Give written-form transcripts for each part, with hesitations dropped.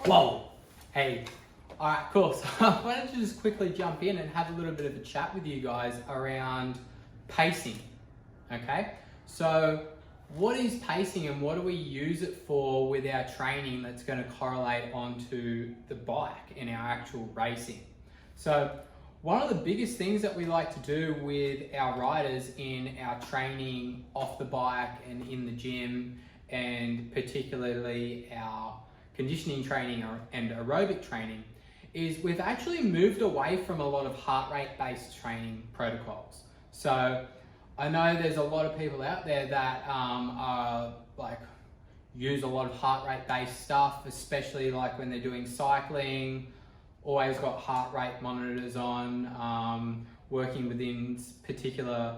Whoa! Hey. Alright, cool. So I wanted to just quickly jump in and have a little bit of a chat with you guys around pacing. Okay? So what is pacing and what do we use it for with our training that's going to correlate onto the bike in our actual racing? So one of the biggest things that we like to do with our riders in our training off the bike and in the gym, and particularly our conditioning training and aerobic training, is we've actually moved away from a lot of heart rate based training protocols. So I know there's a lot of people out there that are use a lot of heart rate based stuff, especially like when they're doing cycling, always got heart rate monitors on, working within particular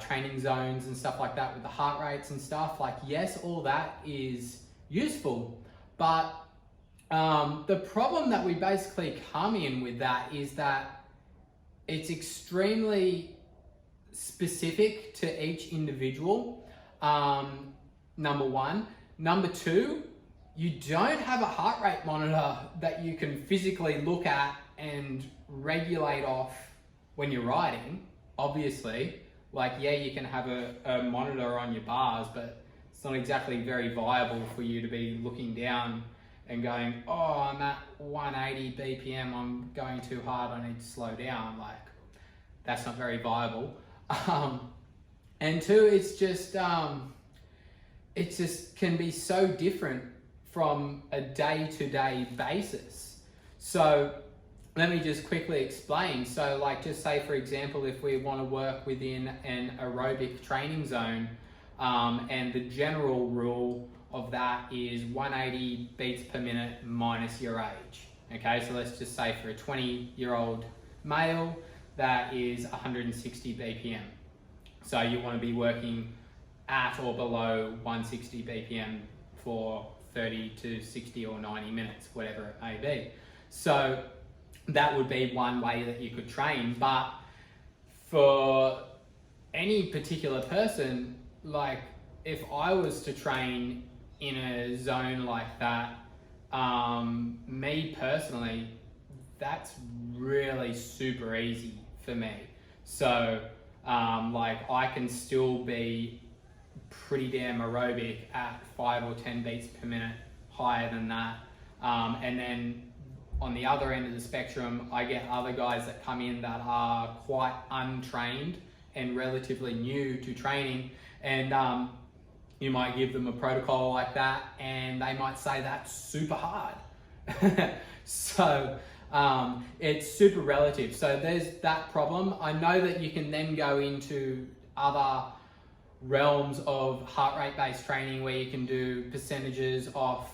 training zones and stuff like that with the heart rates and stuff. Like, yes, all that is useful, but the problem that we basically come in with that is that it's extremely specific to each individual, number one. Number two, you don't have a heart rate monitor that you can physically look at and regulate off when you're riding, obviously. Like, yeah, you can have a monitor on your bars, but it's not exactly very viable for you to be looking down and going, oh, I'm at 180 BPM, I'm going too hard, I need to slow down. Like, that's not very viable. And two, it just can be so different from a day-to-day basis. So let me just quickly explain. So like, just say for example, if we want to work within an aerobic training zone, and the general rule of that is 180 beats per minute minus your age. Okay, so let's just say for a 20-year-old male, that is 160 BPM. So you want to be working at or below 160 BPM for 30 to 60 or 90 minutes, whatever it may be. So that would be one way that you could train. But for any particular person, like if I was to train in a zone like that, me personally, that's really super easy for me. So like I can still be pretty damn aerobic at 5 or 10 beats per minute higher than that. And then on the other end of the spectrum, I get other guys that come in that are quite untrained and relatively new to training, and you might give them a protocol like that and they might say that's super hard. So it's super relative. So there's that problem. I know that you can then go into other realms of heart rate based training where you can do percentages off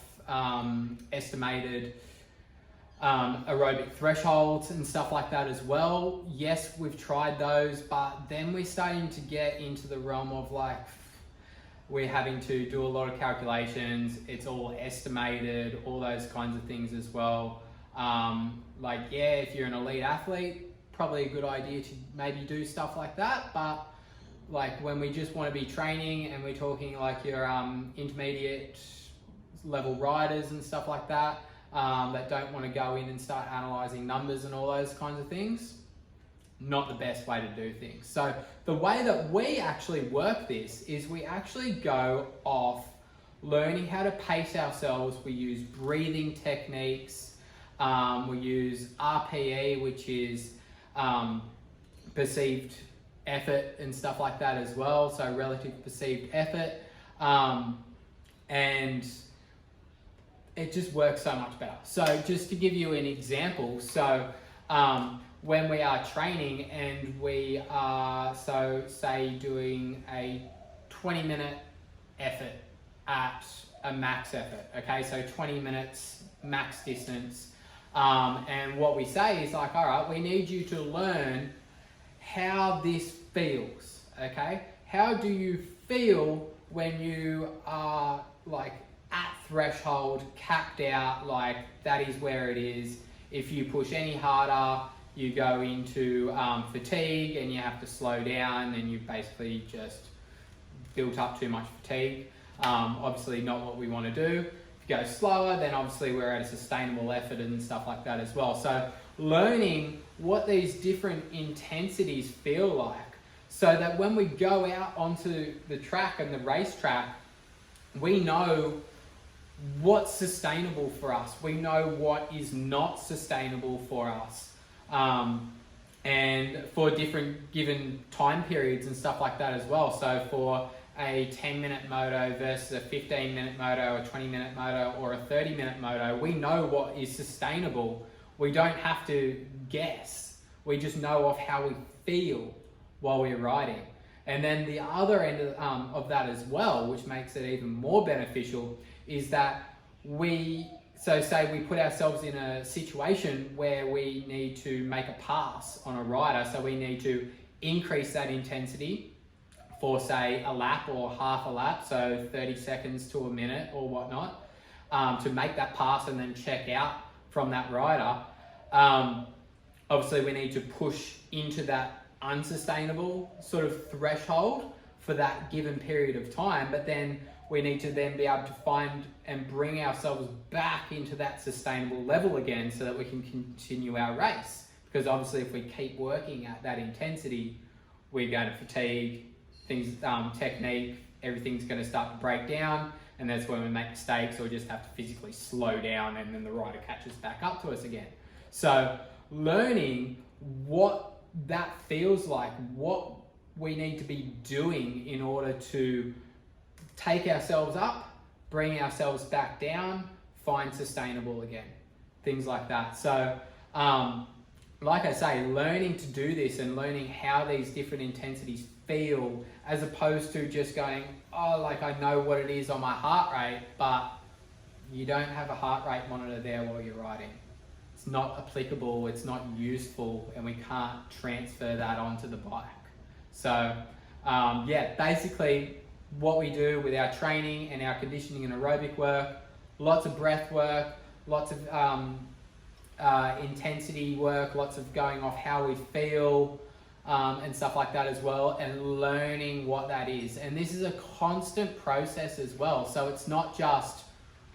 estimated aerobic thresholds and stuff like that as well. Yes, we've tried those, but then we're starting to get into the realm of like, we're having to do a lot of calculations, it's all estimated, all those kinds of things as well. Like, yeah, if you're an elite athlete, probably a good idea to maybe do stuff like that, but like when we just want to be training and we're talking like your intermediate level riders and stuff like that, that don't want to go in and start analyzing numbers and all those kinds of things, not the best way to do things. So the way that we actually work this is we actually go off learning how to pace ourselves. We use breathing techniques. We use RPE, which is perceived effort and stuff like that as well. So relative perceived effort. And it just works so much better. So just to give you an example, so when we are training and we are, so say doing a 20-minute effort at a max effort, okay? So 20 minutes max distance. And what we say is like, all right, we need you to learn how this feels, okay? How do you feel when you are like at threshold, capped out, like that is where it is. If you push any harder, you go into fatigue and you have to slow down and you've basically just built up too much fatigue. Obviously not what we want to do. If you go slower, then obviously we're at a sustainable effort and stuff like that as well. So learning what these different intensities feel like, so that when we go out onto the track and the racetrack, we know what's sustainable for us. We know what is not sustainable for us. And for different given time periods and stuff like that as well. So for a 10-minute moto versus a 15-minute moto, a 20-minute moto, or a 30-minute moto, we know what is sustainable. We don't have to guess. We just know of how we feel while we're riding. And then the other end of that as well, which makes it even more beneficial, is that say we put ourselves in a situation where we need to make a pass on a rider, so we need to increase that intensity for say a lap or half a lap, so 30 seconds to a minute or whatnot, to make that pass and then check out from that rider. Obviously we need to push into that unsustainable sort of threshold for that given period of time, but then we need to then be able to find and bring ourselves back into that sustainable level again so that we can continue our race. Because obviously if we keep working at that intensity, we're going to fatigue, things, technique, everything's going to start to break down, and that's when we make mistakes or just have to physically slow down, and then the rider catches back up to us again. So learning what that feels like, what we need to be doing in order to take ourselves up, bring ourselves back down, find sustainable again, things like that. So like I say, learning to do this and learning how these different intensities feel, as opposed to just going, oh, like I know what it is on my heart rate, but you don't have a heart rate monitor there while you're riding. It's not applicable, it's not useful, and we can't transfer that onto the bike. So yeah, basically what we do with our training and our conditioning and aerobic work, lots of breath work, lots of intensity work, lots of going off how we feel, and stuff like that as well, and learning what that is. And this is a constant process as well. So it's not just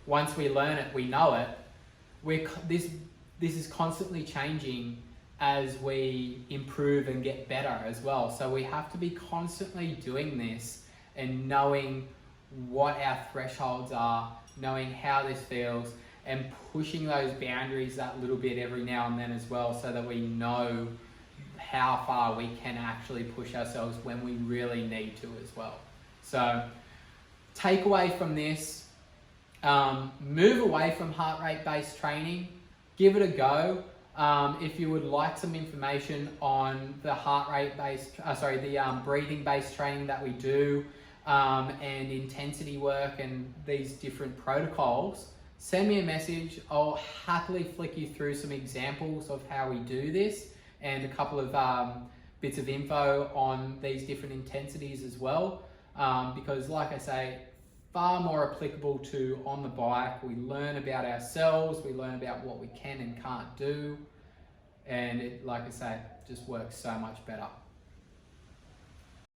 once we learn it, we know it. This is constantly changing as we improve and get better as well. So we have to be constantly doing this and knowing what our thresholds are, knowing how this feels, and pushing those boundaries that little bit every now and then as well, so that we know how far we can actually push ourselves when we really need to as well. So takeaway from this, move away from heart rate based training, give it a go. If you would like some information on the heart rate based, the breathing based training that we do, and intensity work and these different protocols, send me a message. I'll happily flick you through some examples of how we do this and a couple of bits of info on these different intensities as well, because like I say, far more applicable to on the bike. We learn about ourselves, we learn about what we can and can't do, and it, like I say, just works so much better.